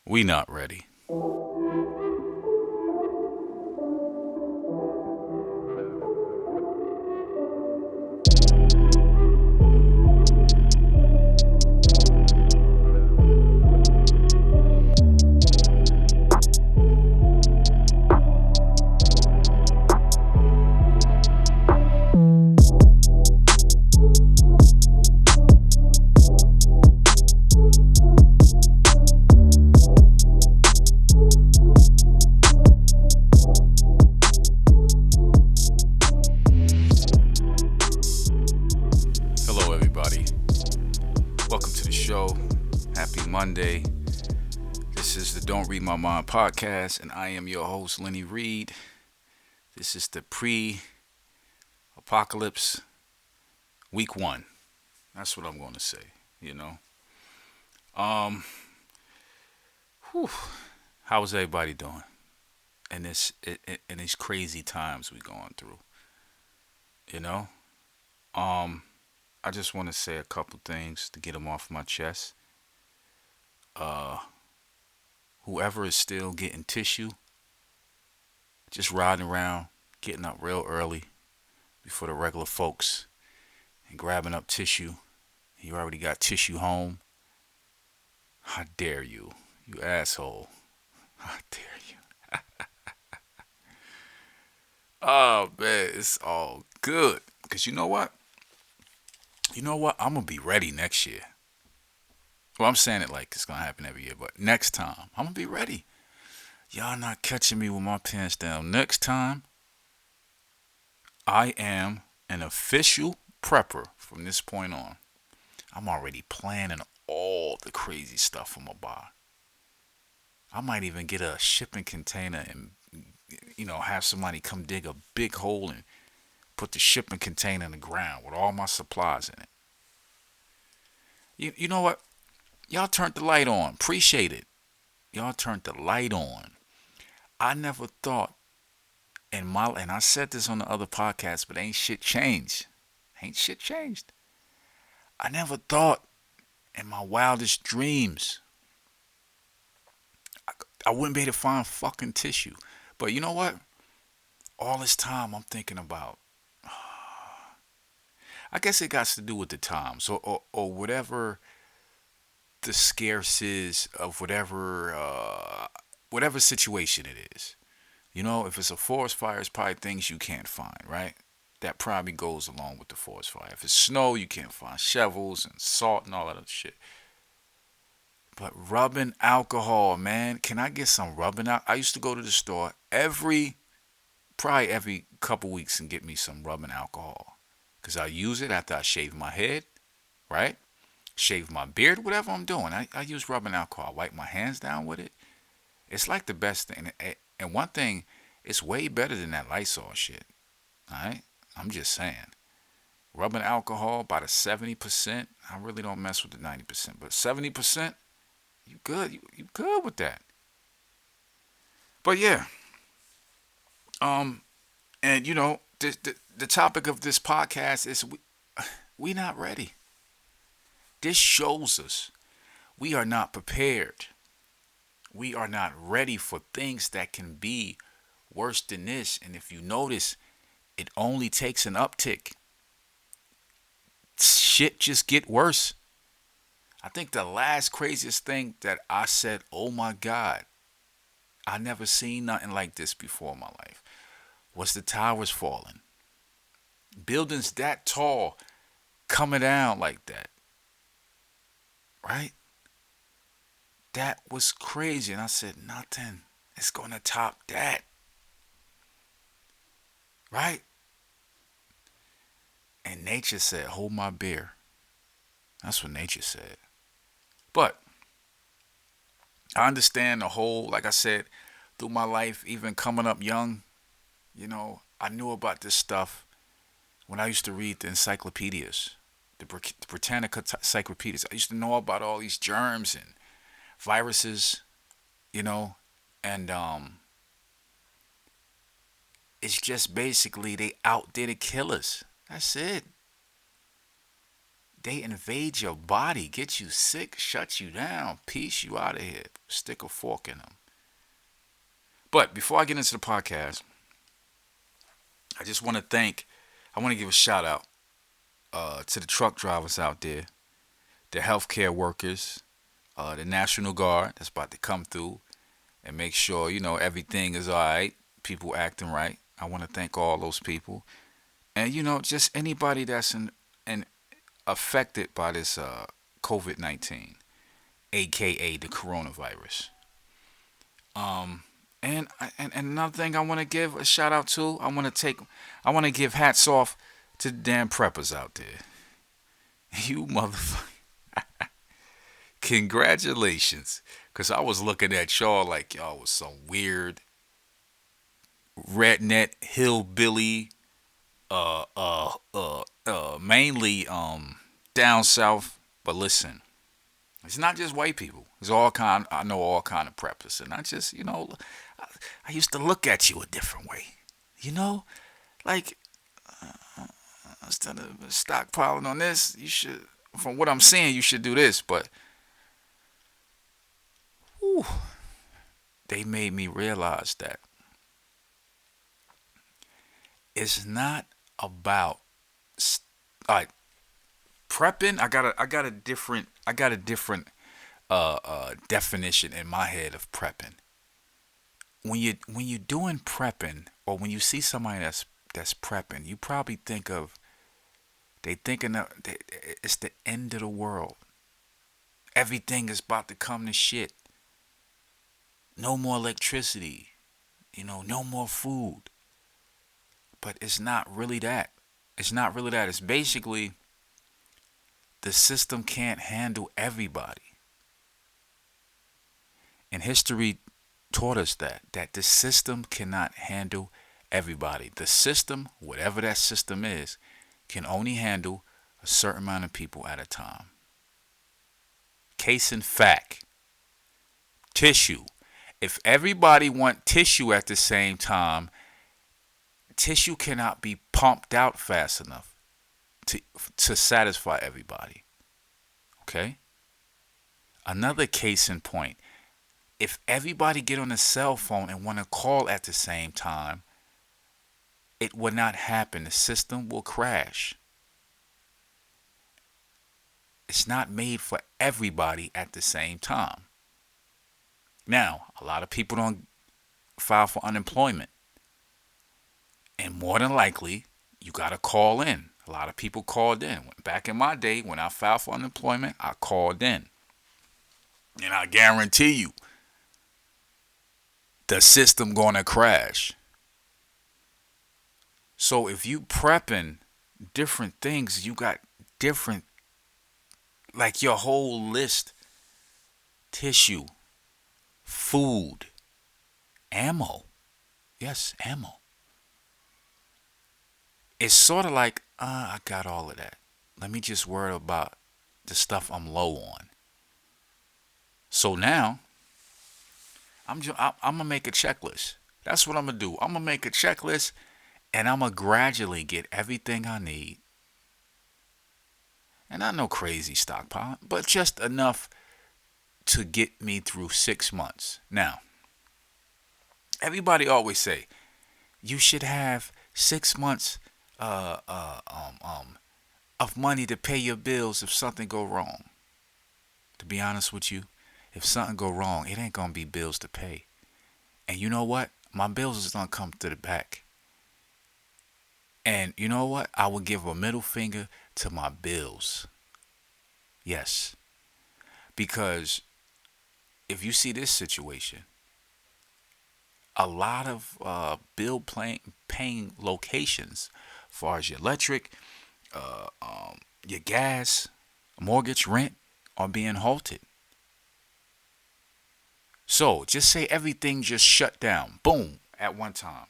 We not ready. Hello, everybody. Welcome to the show. Happy Monday. This is the Don't Read My Mind podcast, and I am your host, Lenny Reed. This is the pre apocalypse week one. That's what I'm going to say, you know. Um, whew, how's everybody doing in these crazy times we going through, you know? Um, I just want to say a couple things to get them off my chest. Uh, Whoever is still getting tissue, just riding around, getting up real early before the regular folks and grabbing up tissue. You already got tissue home. How dare you? You asshole. How dare you? Oh man, it's all good. Cause you know what? You know what? I'm gonna be ready next year. Well, I'm saying it like it's gonna happen every year, but next time I'm gonna be ready. Y'all not catching me with my pants down. Next time I am an official prepper from this point on. I'm already planning all the crazy stuff I'm gonna buy. I might even get a shipping container and have somebody come dig a big hole and put the shipping container in the ground with all my supplies in it. You know what? Y'all turned the light on. Appreciate it. Y'all turned the light on. I never thought and I said this on the other podcast, but ain't shit changed. Ain't shit changed. I never thought in my wildest dreams I wouldn't be able to find fucking tissue. But you know what? All this time I'm thinking about, I guess it got to do with the times or whatever the scarce is of whatever situation it is. You know, if it's a forest fire, it's probably things you can't find, right? That probably goes along with the forest fire. If it's snow, you can't find shovels and salt and all that other shit. But rubbing alcohol, man, can I get some rubbing out? I used to go to the store probably every couple weeks and get me some rubbing alcohol. Because I use it after I shave my head, right? Shave my beard, whatever I'm doing. I use rubbing alcohol. I wipe my hands down with it. It's like the best thing. And one thing, it's way better than that Lysol shit. All right? I'm just saying. Rubbing alcohol about a 70%. I really don't mess with the 90%. But 70%, you good. You good with that. But yeah. Um, and the topic of this podcast is we not ready. This shows us we are not prepared. We are not ready for things that can be worse than this. And if you notice, it only takes an uptick. Shit just get worse. I think the last craziest thing that I said, oh my God, I never seen nothing like this before in my life, was the towers falling. Buildings that tall coming down like that, right? That was crazy. And I said, nothing is going to top that, right? And nature said, hold my beer. That's what nature said. But I understand the whole, like I said, through my life, even coming up young, I knew about this stuff when I used to read the encyclopedias, the Britannica encyclopedias. I used to know about all these germs and viruses, you know, and it's just basically they out there to kill us. That's it. They invade your body, get you sick, shut you down, piece you out of here, stick a fork in them. But before I get into the podcast, I just want to I want to give a shout out to the truck drivers out there, the healthcare workers, the National Guard that's about to come through and make sure, everything is all right, people acting right. I want to thank all those people. And, just anybody that's in affected by this COVID 19, aka the coronavirus. Um, and another thing I want to give a shout out to, I want to give hats off to the damn preppers out there. You motherfucker. Congratulations. Because I was looking at y'all like y'all was some weird redneck hillbilly, mainly down south. But listen, it's not just white people. It's all kind. I know all kind of preppers, and I just, I used to look at you a different way. You know, like instead of stockpiling on this, you should. From what I'm seeing, you should do this. But whew, they made me realize that it's not about like prepping. I got a different definition in my head of prepping. When you're doing prepping, or when you see somebody that's prepping, you probably think of they thinking of it's the end of the world. Everything is about to come to shit. No more electricity. No more food. But it's not really that. It's not really that. It's basically the system can't handle everybody. And history taught us that the system cannot handle everybody. The system, whatever that system is, can only handle a certain amount of people at a time. Case in fact, tissue. If everybody want tissue at the same time, tissue cannot be pumped out fast enough to satisfy everybody. Okay? Another case in point. If everybody get on a cell phone and want to call at the same time, it will not happen. The system will crash. It's not made for everybody at the same time. Now, a lot of people don't file for unemployment. And more than likely, you got to call in. A lot of people called in. Back in my day, when I filed for unemployment, I called in. And I guarantee you, the system going to crash. So if you prepping different things, you got different, like your whole list: tissue, food, ammo. Yes, ammo. It's sort of like, I got all of that. Let me just worry about the stuff I'm low on. So now, I'm gonna make a checklist. That's what I'm gonna do. I'm gonna make a checklist, and I'm gonna gradually get everything I need. And not no crazy stockpile, but just enough to get me through 6 months. Now, everybody always say you should have 6 months of money to pay your bills if something go wrong. To be honest with you, if something go wrong, it ain't gonna be bills to pay. And you know what? My bills is gonna come to the back. And you know what? I will give a middle finger to my bills. Yes. Because if you see this situation, a lot of paying locations, as far as your electric, your gas, mortgage, rent, are being halted. So just say everything just shut down, boom, at one time.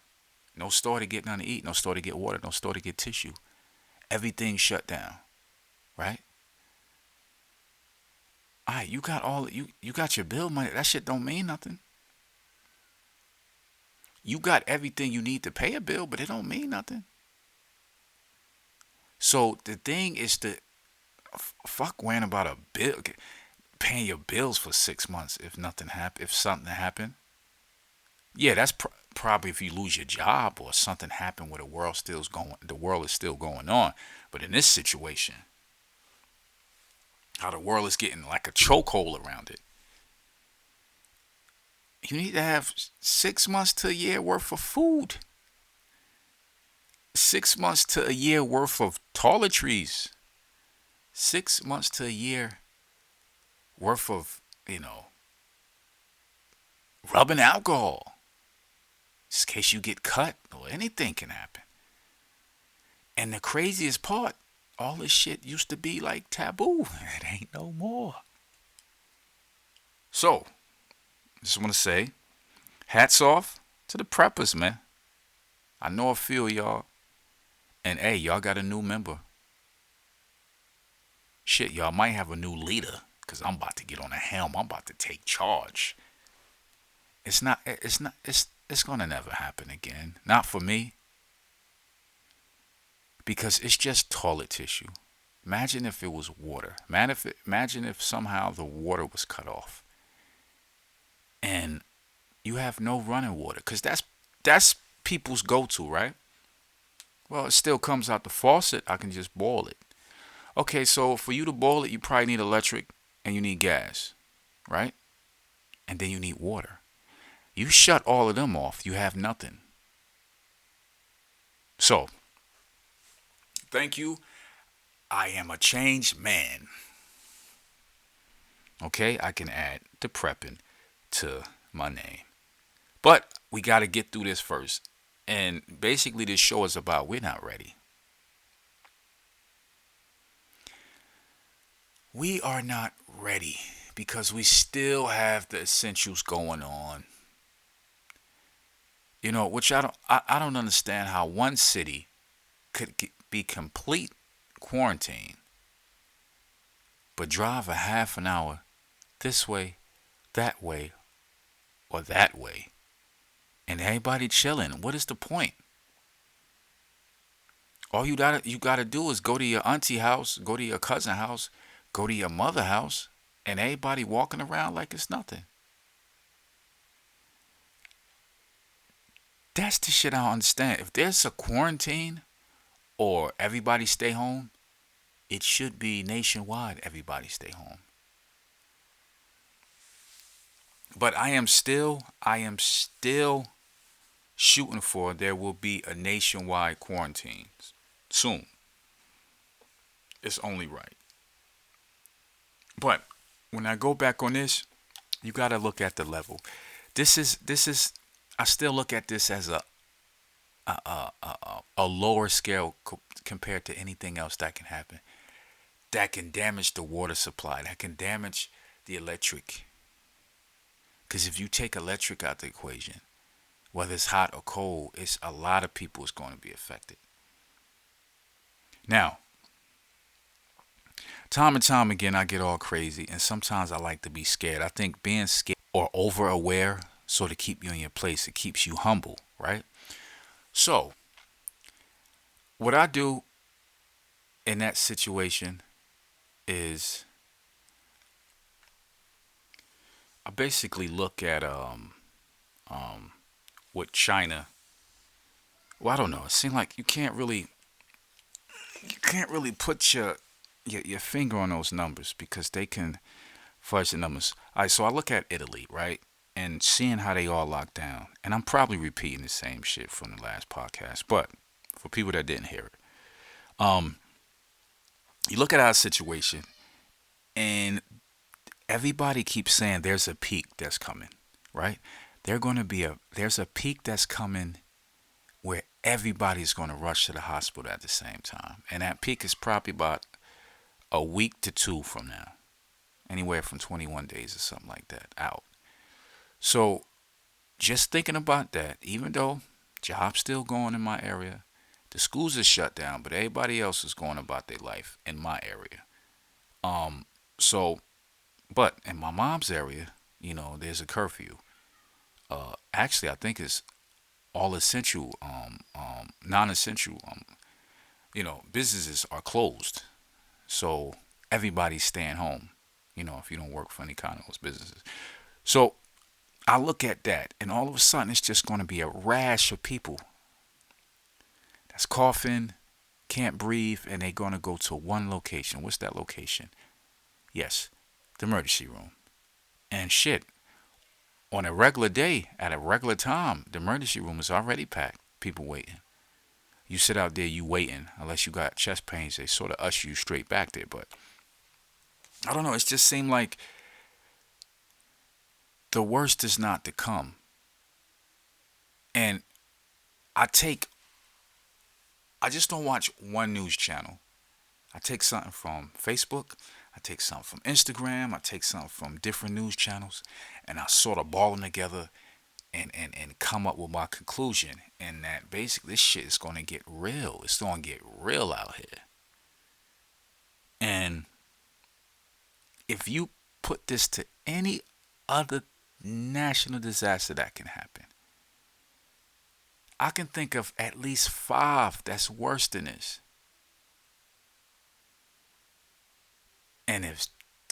No store to get nothing to eat, no store to get water, no store to get tissue. Everything shut down, right? All right, you got you got your bill money. That shit don't mean nothing. You got everything you need to pay a bill, but it don't mean nothing. So the thing is to fuck worrying about a bill, paying your bills for 6 months if nothing happen, if something happened. Yeah, that's probably if you lose your job or something happened where the world is still going on. But in this situation, how the world is getting like a chokehold around it, you need to have 6 months to a year worth of food, 6 months to a year worth of toiletries, 6 months to a year worth of, rubbing alcohol. Just in case you get cut or anything can happen. And the craziest part, all this shit used to be like taboo. It ain't no more. So, just want to say, hats off to the preppers, man. I know a few of y'all. And hey, y'all got a new member. Shit, y'all might have a new leader. Because I'm about to get on the helm. I'm about to take charge. It's gonna never happen again. Not for me. Because it's just toilet tissue. Imagine if it was water. Imagine if somehow the water was cut off. And you have no running water. Because that's people's go-to, right? Well, it still comes out the faucet. I can just boil it. Okay, so for you to boil it, you probably need electric and you need gas, right? And then you need water. You shut all of them off, you have nothing. So, thank you. I am a changed man. Okay, I can add the prepping to my name. But we got to get through this first. And basically, this show is about we're not ready. We are not ready because we still have the essentials going on. Which I don't understand how one city could be complete quarantine, but drive a half an hour this way, that way, or that way, and everybody chilling. What is the point? All you gotta do is go to your auntie house, go to your cousin house, go to your mother house, and everybody walking around like it's nothing. That's the shit I don't understand. If there's a quarantine or everybody stay home, it should be nationwide. Everybody stay home. But I am still shooting for there will be a nationwide quarantine soon. It's only right. But when I go back on this, you got to look at the level. This is. I still look at this as a lower scale compared to anything else that can happen. That can damage the water supply. That can damage the electric. Because if you take electric out the equation, whether it's hot or cold, it's a lot of people is going to be affected. Now, time and time again, I get all crazy, and sometimes I like to be scared. I think being scared or over aware sort of keep you in your place. It keeps you humble, right? So, what I do in that situation is I basically look at what China. Well, I don't know. It seems like you can't really put your finger on those numbers because they can fudge the numbers. All right, so I look at Italy, right? And seeing how they all locked down. And I'm probably repeating the same shit from the last podcast, but for people that didn't hear it, um, you look at our situation, and everybody keeps saying there's a peak that's coming, right? There's a peak that's coming where everybody's going to rush to the hospital at the same time, and that peak is probably about a week to two from now, anywhere from 21 days or something like that out. So just thinking about that, even though job's still going in my area, the schools are shut down, but everybody else is going about their life in my area. So, but in my mom's area, there's a curfew. Actually, I think it's all essential, non-essential, businesses are closed. So everybody's staying home. If you don't work for any kind of those businesses. So I look at that, and all of a sudden, it's just going to be a rash of people that's coughing, can't breathe, and they're going to go to one location. What's that location? Yes, the emergency room. And shit, on a regular day, at a regular time, the emergency room is already packed. People waiting. You sit out there, you waiting. Unless you got chest pains, they sort of usher you straight back there. But I don't know. It just seemed like the worst is not to come. And I take, I just don't watch one news channel. I take something from Facebook, I take something from Instagram, I take something from different news channels, and I sort of ball them together and come up with my conclusion. And that basically this shit is going to get real. It's going to get real out here. And if you put this to any other national disaster that can happen, I can think of at least 5 that's worse than this. And if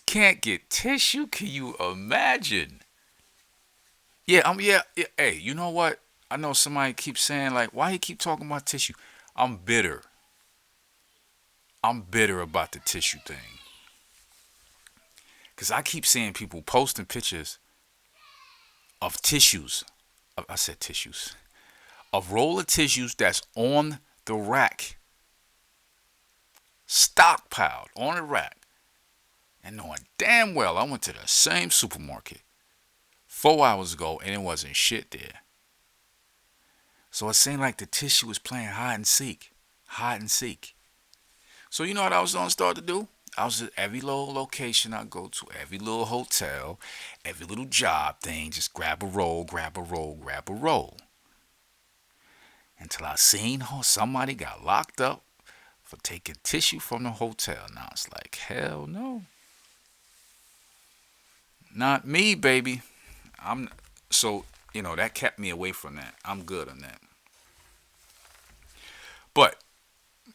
can't get tissue, can you imagine? Yeah. Hey, you know what? I know somebody keeps saying like, why you keep talking about tissue? I'm bitter. I'm bitter about the tissue thing. Cause I keep seeing people posting pictures of tissues. I said tissues. A roll of tissues that's on the rack. Stockpiled on the rack. And knowing damn well I went to the same supermarket 4 hours ago and it wasn't shit there. So it seemed like the tissue was playing hide and seek. Hide and seek. So you know what I was going to start to do? I was at every little location I go to, every little hotel, every little job thing, just grab a roll, grab a roll, grab a roll. Until I seen somebody got locked up for taking tissue from the hotel. Now it's like, hell no. Not me, baby. So, that kept me away from that. I'm good on that. But,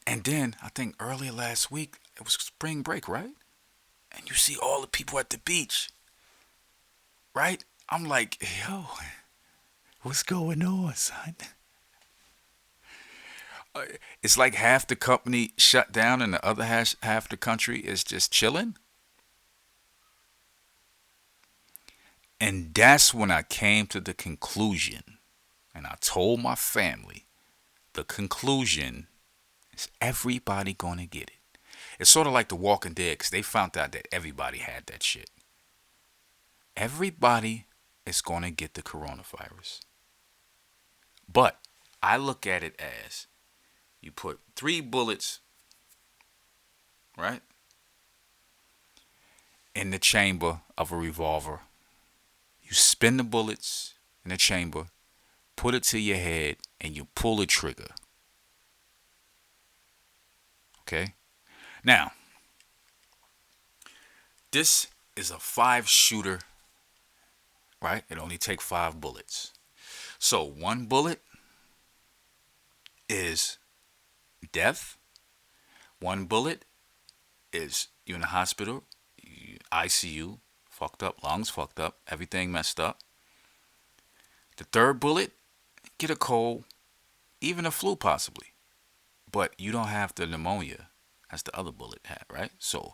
and then I think earlier last week, it was spring break, right? And you see all the people at the beach, right? I'm like, yo, what's going on, son? It's like half the company shut down and the other half the country is just chilling. And that's when I came to the conclusion, and I told my family, the conclusion is everybody gonna get it. It's sort of like The Walking Dead, because they found out that everybody had that shit. Everybody is gonna get the coronavirus. But I look at it as you put 3 bullets, right, in the chamber of a revolver. You spin the bullets in the chamber, put it to your head, and you pull the trigger. Okay? Now, this is a 5-shooter, right? It only takes 5 bullets. So 1 bullet is death. 1 bullet is you in the hospital, ICU, fucked up, lungs fucked up, everything messed up. The 3rd bullet, get a cold, even a flu possibly. But you don't have the pneumonia as the other bullet had, right? So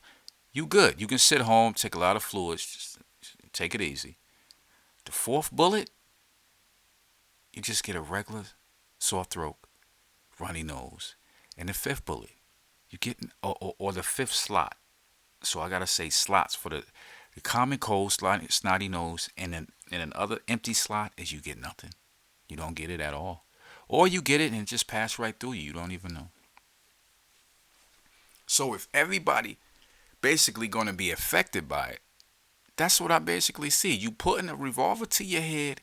you good. You can sit home, take a lot of fluids, just take it easy. The 4th bullet, you just get a regular sore throat, runny nose. And the 5th bullet, you get, or the 5th slot. So I gotta say slots for the common cold, snotty nose, and then another empty slot is you get nothing. You don't get it at all. Or you get it and it just pass right through you. You don't even know. So if everybody basically going to be affected by it, that's what I basically see. You putting a revolver to your head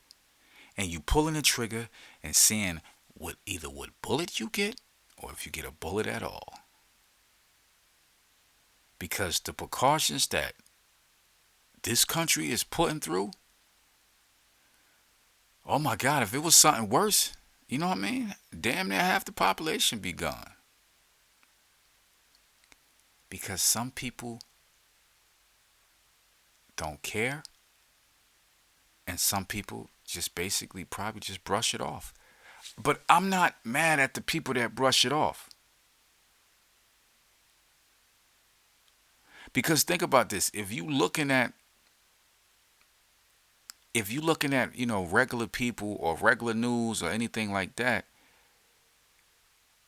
and you pulling the trigger and seeing what bullet you get or if you get a bullet at all. Because the precautions that this country is putting through, oh my God, if it was something worse, you know what I mean? Damn near half the population be gone. Because some people don't care, and some people just basically probably just brush it off. But I'm not mad at the people that brush it off. Because think about this. If you looking at, regular people or regular news or anything like that,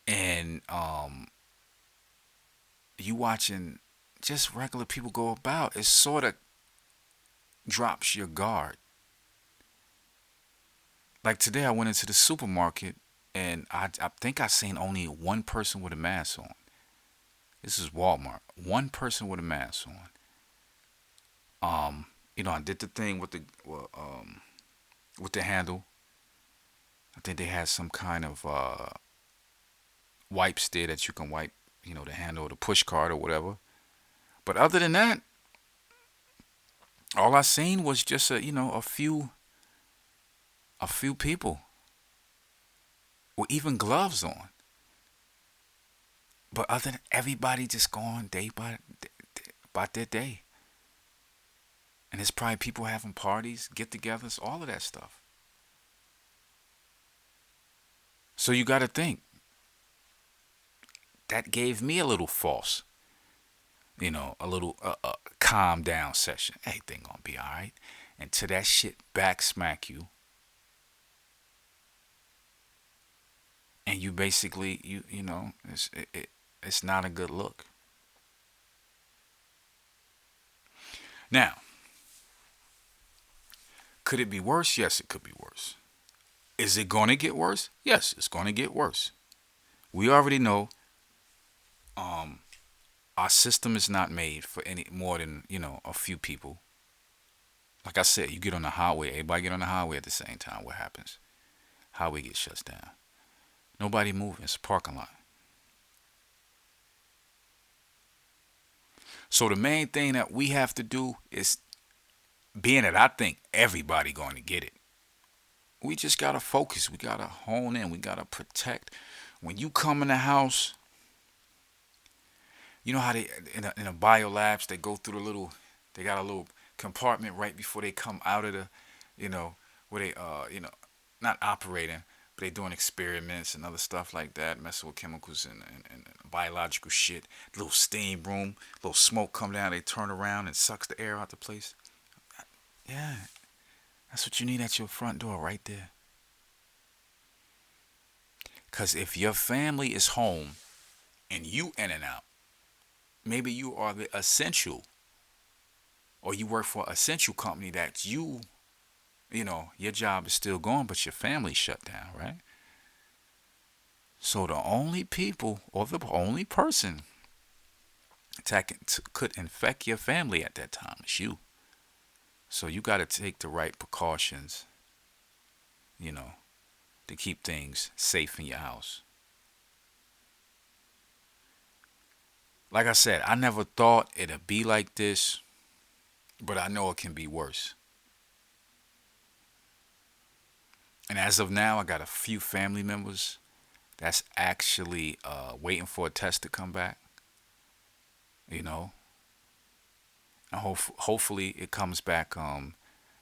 and you watching just regular people go about, it sort of drops your guard. Like today I went into the supermarket and I think I seen only one person with a mask on. This is Walmart. One person with a mask on. I did the thing with the handle. I think they had some kind of wipes there that you can wipe, the handle, or the push card or whatever. But other than that, all I seen was just a few people with even gloves on. But other than everybody just going day by about their day. And there's probably people having parties, get-togethers, all of that stuff. So you got to think that gave me a little false, a little calm down session. Everything gonna be all right. Until that shit back smack you, and you basically it's not a good look. Now, could it be worse? Yes, it could be worse. Is it going to get worse? Yes, it's going to get worse. We already know um, our system is not made for any more than a few people. Like I said, you get on the highway, everybody get on the highway at the same time. What happens? Highway gets shut down. Nobody moving. It's a parking lot. So the main thing that we have to do is, being that I think everybody going to get it, we just gotta focus. We gotta hone in. We gotta protect. When you come in the house, you know how they in a bio labs they go through the little, they got a little compartment right before they come out of the, you know, where they not operating, but they doing experiments and other stuff like that, messing with chemicals and biological shit. Little steam room, little smoke come down. They turn around and sucks the air out the place. Yeah, that's what you need at your front door right there. Cause if your family is home and you in and out, maybe you are the essential, or you work for an essential company that your job is still going, but your family shut down, right? So the only people or the only person that could infect your family at that time is you. So you got to take the right precautions, you know, to keep things safe in your house. Like I said, I never thought it'd be like this, but I know it can be worse. And as of now, I got a few family members that's actually waiting for a test to come back, you know, and hopefully it comes back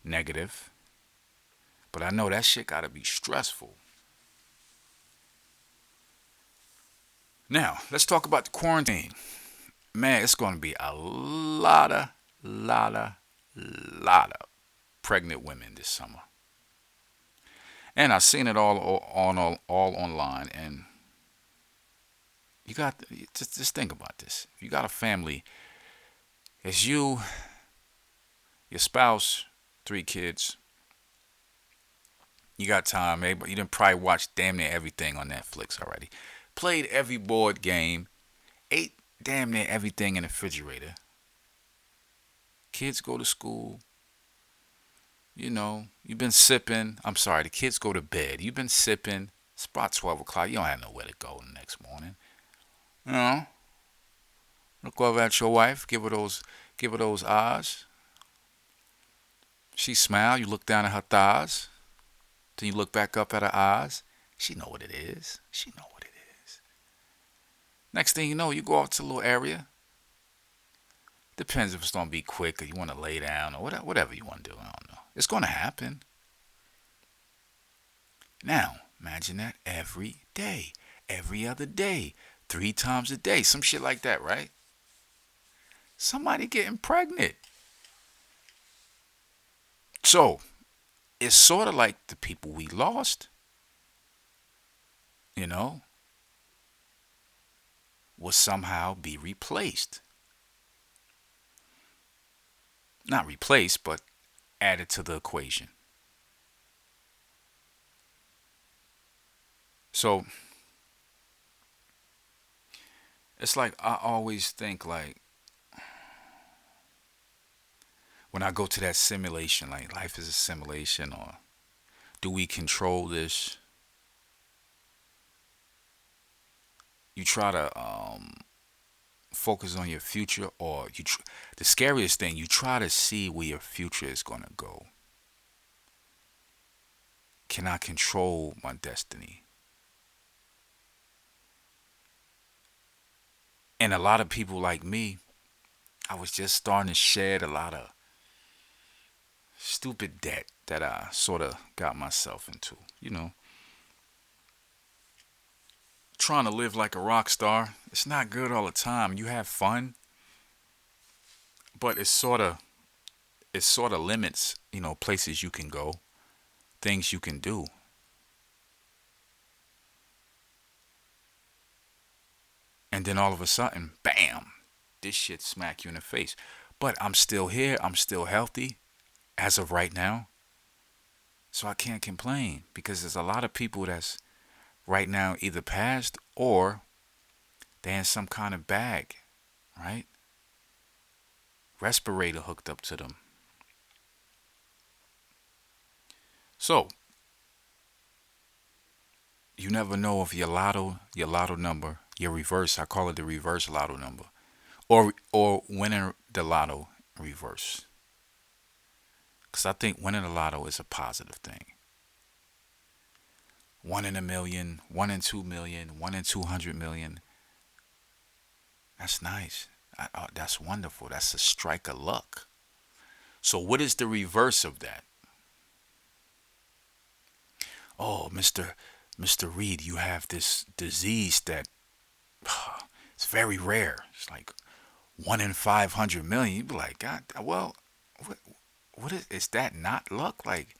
negative. But I know that shit gotta be stressful. Now, let's talk about the quarantine. Man, it's gonna be a lot of pregnant women this summer. And I've seen it all online. And you got just think about this. If you got a family, it's you, your spouse, 3 kids. You got time, maybe you didn't probably watch damn near everything on Netflix already. Played every board game, ate damn near everything in the refrigerator. Kids go to school. You've been sipping. I'm sorry, the kids go to bed. You've been sipping. It's about 12 o'clock. You don't have nowhere to go the next morning. You know, look over at your wife. Give her those eyes. She smile. You look down at her thighs. Then you look back up at her eyes. She know what it is. She know what it is. Next thing you know, you go out to a little area. Depends if it's gonna be quick or you want to lay down or whatever you want to do. I don't know. It's gonna happen. Now, imagine that every day, every other day, 3 times a day, some shit like that, right? Somebody getting pregnant. So it's sort of like the people we lost, you know, will somehow be replaced. Not replaced, but added to the equation. So it's like I always think like when I go to that simulation, like life is a simulation, or do we control this? You try to focus on your future, or the scariest thing, you try to see where your future is gonna go. Can I control my destiny? And a lot of people like me, I was just starting to shed a lot of stupid debt that I sort of got myself into. Trying to live like a rock star, it's not good all the time. You have fun, but it sort of limits, places you can go, things you can do. And then all of a sudden, bam, this shit smack you in the face. But I'm still here, I'm still healthy as of right now. So I can't complain because there's a lot of people that's right now either passed or they're in some kind of bag, right? Respirator hooked up to them. So you never know if your lotto number, your reverse, I call it the reverse lotto number, or winning the lotto reverse. Because I think winning the lotto is a positive thing. 1 in a million, 1 in 2 million, 1 in 200 million. That's nice. That's wonderful. That's a strike of luck. So what is the reverse of that? Oh, Mr. Reed, you have this disease that it's very rare. It's like 1 in 500 million. You'd be like, God, well, what, what is that not luck? Like,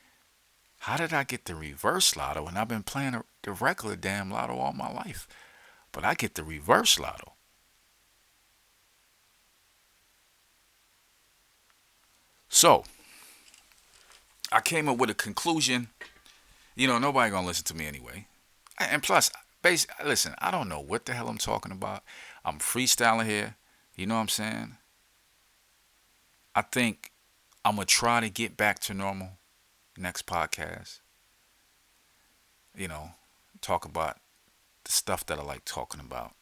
how did I get the reverse lotto? And I've been playing the regular damn lotto all my life, but I get the reverse lotto. So I came up with a conclusion. Nobody gonna listen to me anyway. And plus, listen, I don't know what the hell I'm talking about. I'm freestyling here. You know what I'm saying? I think I'm gonna try to get back to normal next podcast. You know, talk about the stuff that I like talking about.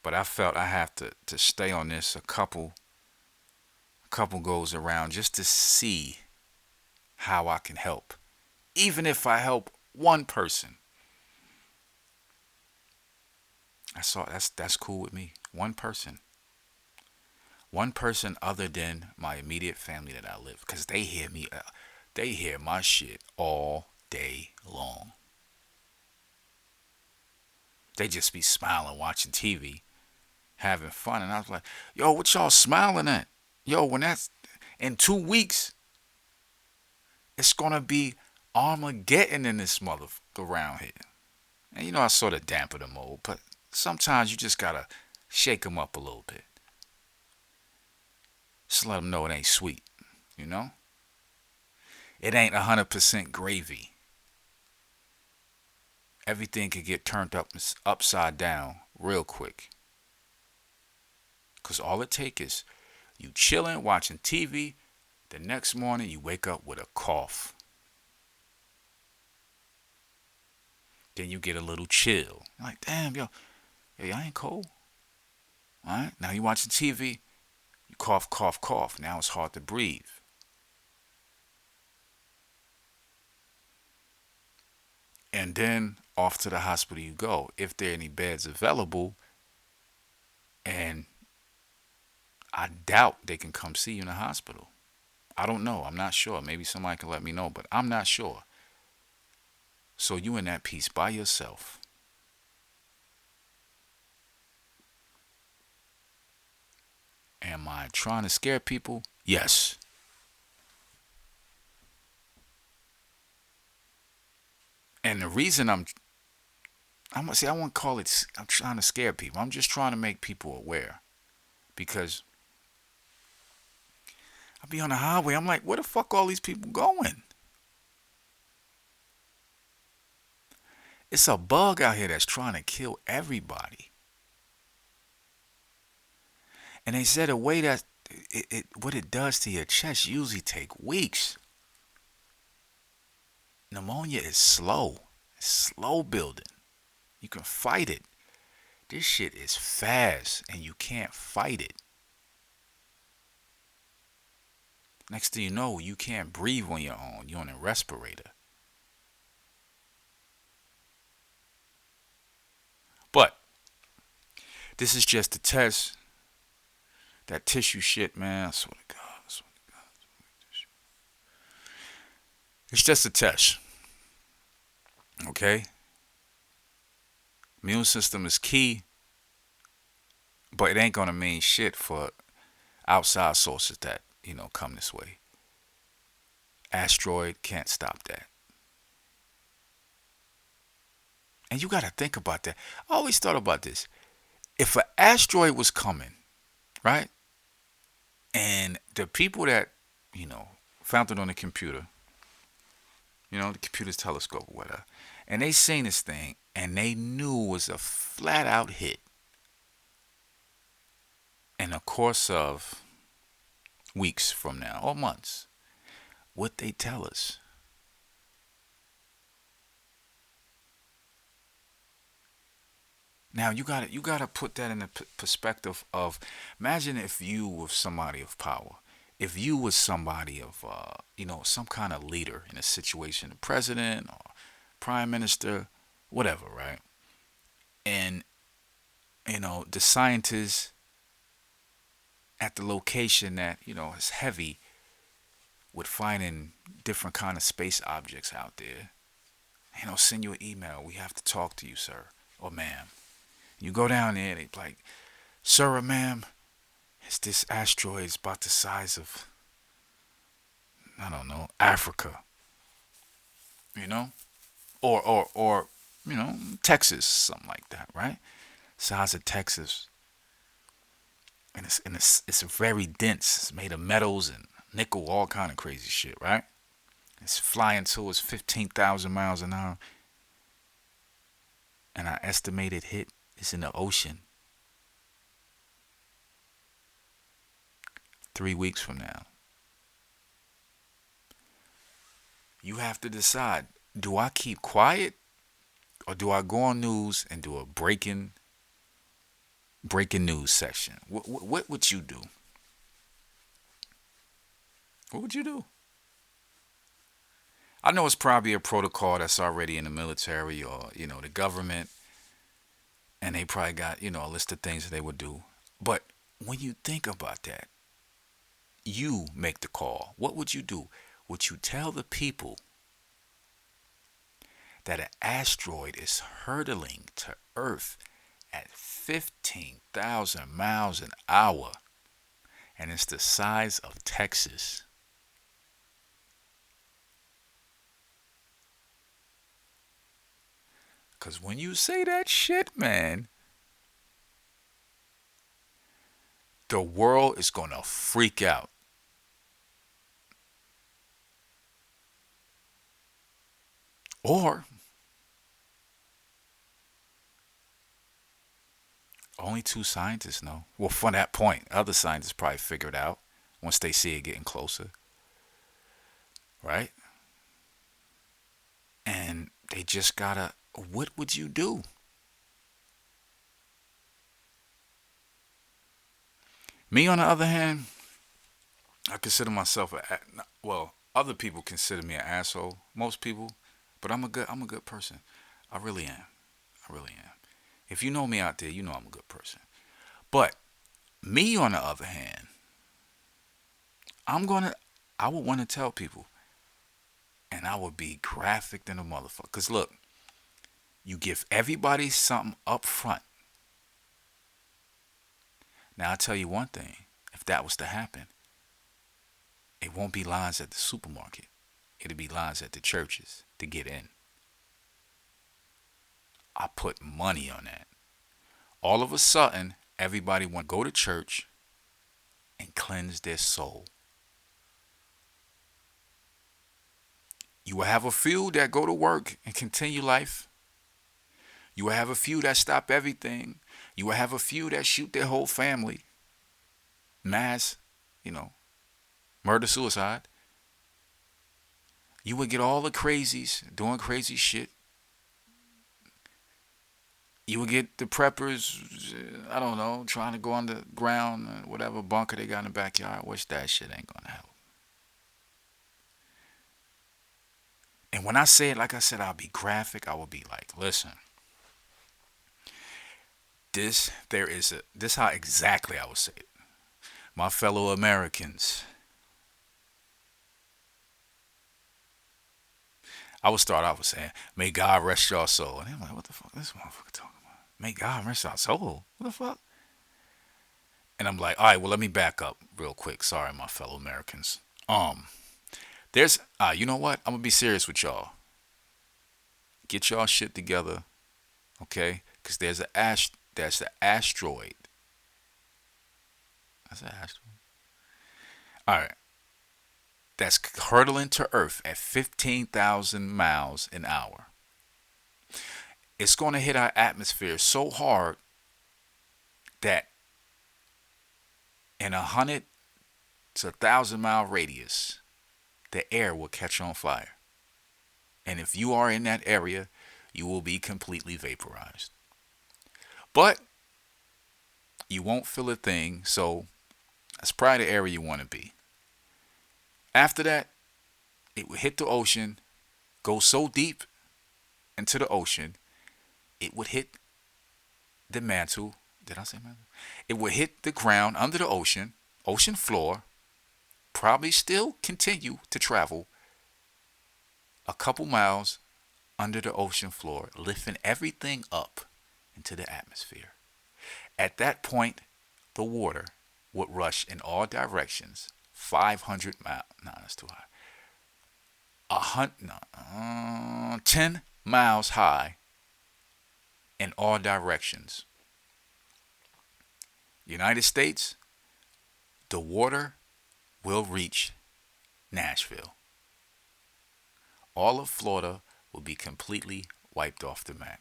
But I felt I have to stay on this a couple goes around just to see how I can help. Even if I help one person, that's cool with me. One person other than my immediate family that I live, because they hear my shit all day long. They just be smiling, watching TV, having fun, and I was like, "Yo, what y'all smiling at? Yo, when that's in 2 weeks, it's gonna be Armageddon in this motherfucker around here." And I sort of dampen the mood, but sometimes you just gotta shake them up a little bit. Just let them know it ain't sweet, you know? It ain't 100% gravy. Everything could get turned upside down real quick. Because all it takes is you chilling, watching TV. The next morning, you wake up with a cough. Then you get a little chill. You're like, damn, yo, I ain't cold. All right, now you watching TV. You cough, cough, cough. Now it's hard to breathe. And then off to the hospital you go. If there are any beds available, and I doubt they can come see you in the hospital. I don't know. I'm not sure. Maybe somebody can let me know, but I'm not sure. So you in that piece by yourself. Am I trying to scare people? Yes. And the reason I'm gonna say I won't call it. I'm trying to scare people. I'm just trying to make people aware because I be on the highway. I'm like, where the fuck all these people going? It's a bug out here that's trying to kill everybody. And they said a way that what it does to your chest usually take weeks. Pneumonia is slow. It's slow building. You can fight it. This shit is fast and you can't fight it. Next thing you know, you can't breathe on your own. You're on a respirator. But this is just a test. That tissue shit, man. I swear to God. I swear to God. It's just a test. Okay? Immune system is key, but it ain't gonna mean shit for outside sources that, come this way. Asteroid can't stop that. And you gotta think about that. I always thought about this. If an asteroid was coming, right? And the people that, you know, found it on the computer, the computer's telescope or whatever, and they seen this thing and they knew it was a flat out hit in the course of weeks from now or months, what they tell us. Now you gotta put that in the perspective of imagine if you were somebody of power, if you was somebody of some kind of leader in a situation, the president or prime minister, whatever, right? And the scientists at the location that is heavy with finding different kind of space objects out there, send you an email. We have to talk to you, sir or ma'am. You go down there, and they like, sir or ma'am, it's this asteroid is about the size of, I don't know, Africa, you know, or Texas, something like that, right? Size of Texas, and it's very dense. It's made of metals and nickel, all kind of crazy shit, right? It's flying towards 15,000 miles an hour, and our estimated hit is in the ocean 3 weeks from now. You have to decide: do I keep quiet, or do I go on news and do a breaking news section? What would you do? What would you do? I know it's probably a protocol that's already in the military or the government, and they probably got a list of things that they would do. But when you think about that, you make the call. What would you do? Would you tell the people that an asteroid is hurtling to Earth at 15,000 miles an hour and it's the size of Texas? Because when you say that shit, man, the world is going to freak out. Or only two scientists know. Well, from that point, other scientists probably figure it out once they see it getting closer, right? And they just gotta. What would you do? Me, on the other hand, I consider myself well. Other people consider me an asshole. Most people, but I'm a good person. I really am. I really am. If you know me out there, you know I'm a good person. But Me, on the other hand, I'm gonna, I would want to tell people, and I would be graphic than a motherfucker. Cause look, you give everybody something up front. Now I'll tell you one thing: if that was to happen, it won't be lines at the supermarket. It'll be lines at the churches to get in. I put money on that. All of a sudden, everybody want to go to church and cleanse their soul. You will have a few that go to work and continue life. You will have a few that stop everything. You will have a few that shoot their whole family. Mass, you know, murder, suicide. You would get all the crazies doing crazy shit. You would get the preppers, I don't know, trying to go underground, whatever bunker they got in the backyard, which that shit ain't gonna help. And when I say it, like I said, I'll be graphic. I will be like, listen, this how exactly I would say it. My fellow Americans, I would start off with saying, may God rest your soul. And I'm like, what the fuck is this motherfucker talking about? May God rest our soul? What the fuck? And I'm like, all right, well, let me back up real quick. Sorry, my fellow Americans. There's, you know what? I'm gonna be serious with y'all. Get y'all shit together, okay? Cause there's an asteroid. That's an asteroid. All right, that's hurtling to Earth at 15,000 miles an hour. It's gonna hit our atmosphere so hard that in 100 to 1,000 mile radius, the air will catch on fire. And if you are in that area, you will be completely vaporized. But you won't feel a thing, so that's probably the area you want to be. After that, it will hit the ocean, go so deep into the ocean, it would hit the mantle. Did I say mantle? It would hit the ground under the ocean floor, probably still continue to travel a couple miles under the ocean floor, lifting everything up into the atmosphere. At that point, the water would rush in all directions, 500 miles. No, that's too high. 10 miles high in all directions. United States, the water will reach Nashville. All of Florida will be completely wiped off the map.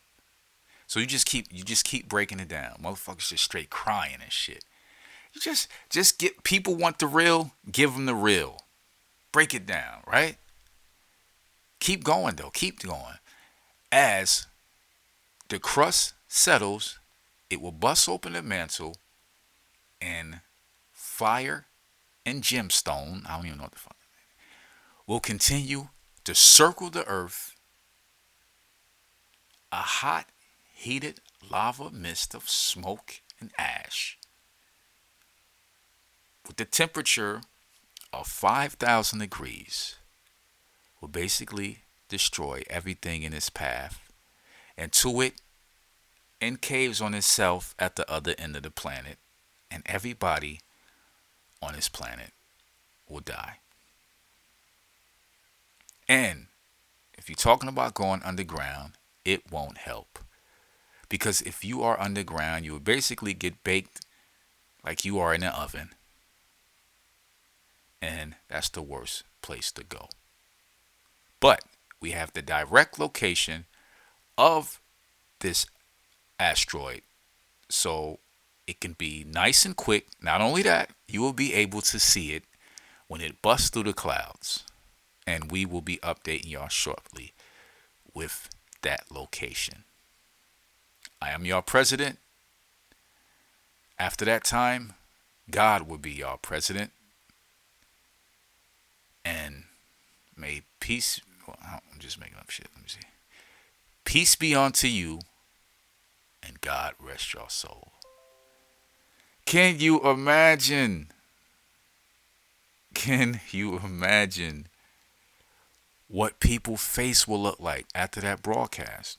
So you just keep breaking it down. Motherfuckers just straight crying and shit. You just get people want the real, give them the real. Break it down, right? Keep going though. Keep going. As the crust settles, it will bust open the mantle and fire and gemstone, I don't even know what the fuck, will continue to circle the earth, a hot, heated lava mist of smoke and ash with the temperature of 5,000 degrees will basically destroy everything in its path and to it encaves on itself at the other end of the planet, and everybody on this planet will die. And if you're talking about going underground, it won't help. Because if you are underground, you will basically get baked like you are in an oven. And that's the worst place to go. But we have the direct location of this asteroid. So it can be nice and quick. Not only that, you will be able to see it when it busts through the clouds. And we will be updating y'all shortly with that location. I am your president. After that time, God will be your president. And may peace, well, I'm just making up shit. Let me see. Peace be unto you, and God rest your soul. Can you imagine? Can you imagine what people's face will look like after that broadcast?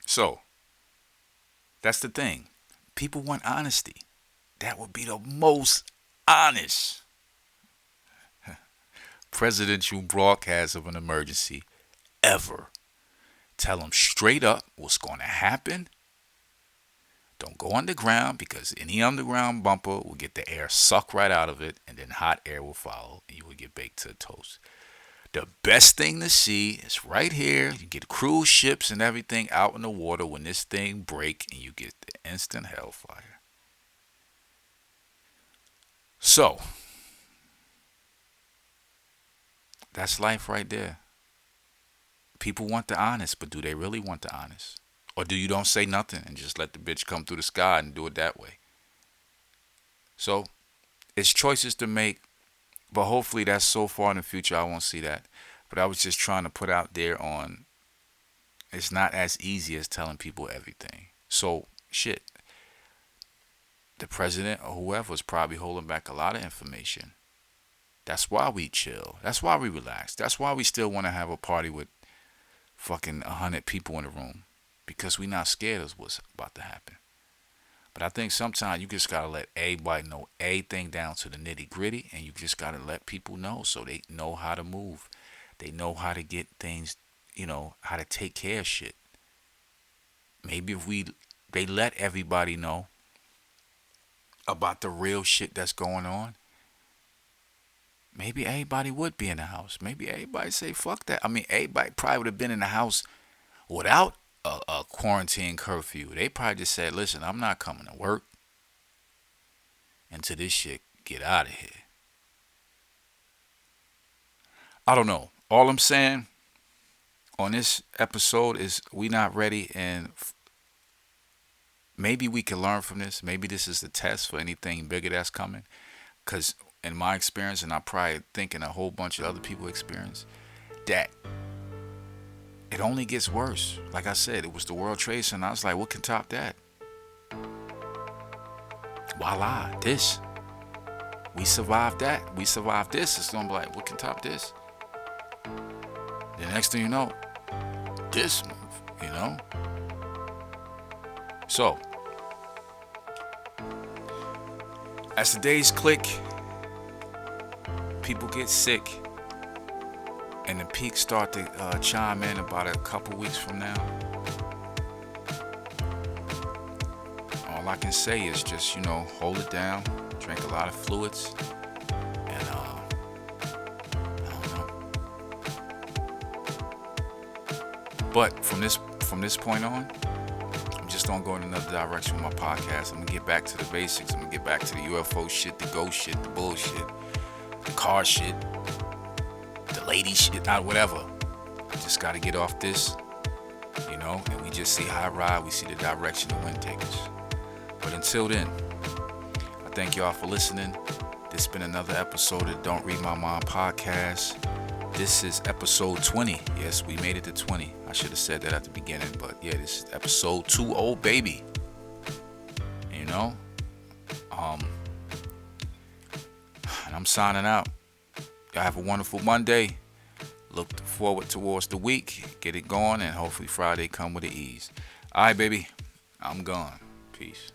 So, that's the thing. People want honesty. That would be the most honest presidential broadcast of an emergency ever. Tell them straight up what's going to happen. Don't go underground because any underground bumper will get the air sucked right out of it, and then hot air will follow, and you will get baked to a toast. The best thing to see is right here. You get cruise ships and everything out in the water when this thing break, and you get the instant hellfire. So that's life right there. People want the honest, but do they really want the honest? Or do you don't say nothing and just let the bitch come through the sky and do it that way? So it's choices to make, but hopefully that's so far in the future I won't see that. But I was just trying to put out there on it's not as easy as telling people everything. So shit, the president or whoever is probably holding back a lot of information. That's why we chill. That's why we relax. That's why we still want to have a party with fucking 100 people in the room because we not scared of what's about to happen. But I think sometimes you just gotta let everybody know everything down to the nitty gritty, and you just gotta let people know so they know how to move. They know how to get things, how to take care of shit. Maybe if they let everybody know about the real shit that's going on, maybe everybody would be in the house. Maybe everybody say fuck that. I mean, everybody probably would have been in the house without a quarantine curfew. They probably just said, listen, I'm not coming to work until this shit get out of here. I don't know. All I'm saying on this episode is we not ready, and maybe we can learn from this. Maybe this is the test for anything bigger that's coming. Because in my experience, and I probably thinking a whole bunch of other people experience, that it only gets worse. Like I said, it was the World Trade Center. I was like, what can top that? Voila, this. We survived that. We survived this. It's gonna be like, what can top this? The next thing you know, this move, So, as the days click, people get sick, and the peaks start to chime in about a couple weeks from now. All I can say is just, hold it down, drink a lot of fluids, and I don't know. But from this point on, I'm just gonna go in another direction with my podcast. I'm gonna get back to the basics. I'm gonna get back to the UFO shit, the ghost shit, the bullshit, the car shit, the lady shit, not whatever. I just gotta get off this, and we just see how it ride. We see the direction the wind takes us. But until then, I thank y'all for listening. This has been another episode of Don't Read My Mind podcast. This is episode 20. Yes, we made it to 20. I should have said that at the beginning, but yeah, this is episode 20, baby. And I'm signing out. Y'all have a wonderful Monday. Look forward towards the week. Get it going, and hopefully Friday come with the ease. All right, baby. I'm gone. Peace.